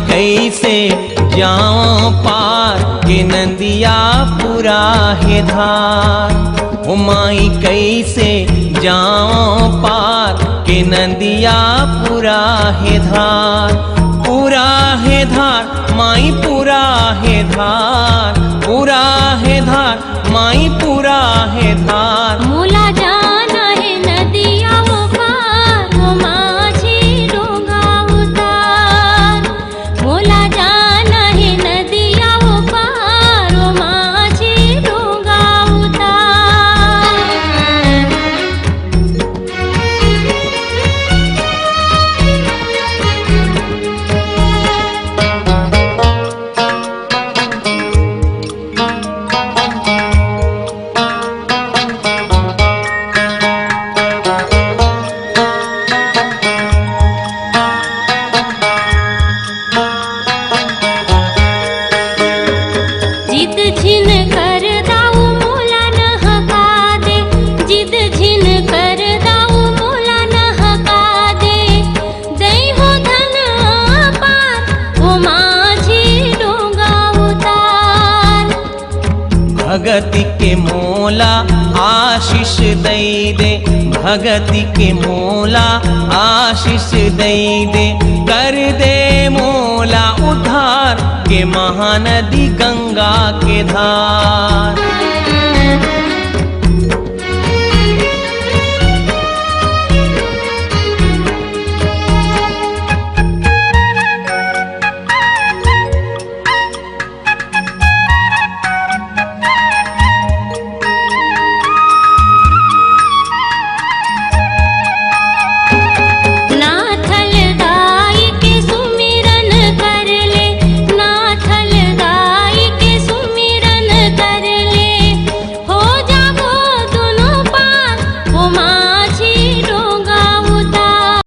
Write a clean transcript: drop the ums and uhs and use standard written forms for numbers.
कैसे जाऊं पार के नदिया पूरा है धार। ओ माई कैसे जाऊं पार के नदिया पूरा है धार। पूरा है धार माई पूरा है धार। पूरा है धार माई पूरा है धार। मोला जाना है नदिया वो पार वो माझी डोंगा उतार। मोला जाना है नदिया वो पार वो माझी डोंगा उतार। जिद झिन कर दाऊ मोला न हका दे। जिद झिन कर दाऊ मोला न हका दे। दई हो धन पार वो माझी डोंगा उतार। भगति के मोला आशीष दई दे। भगति के मोला आशीष दई दे। कर दे मोला उद्धार के महानदी गंगा के धार।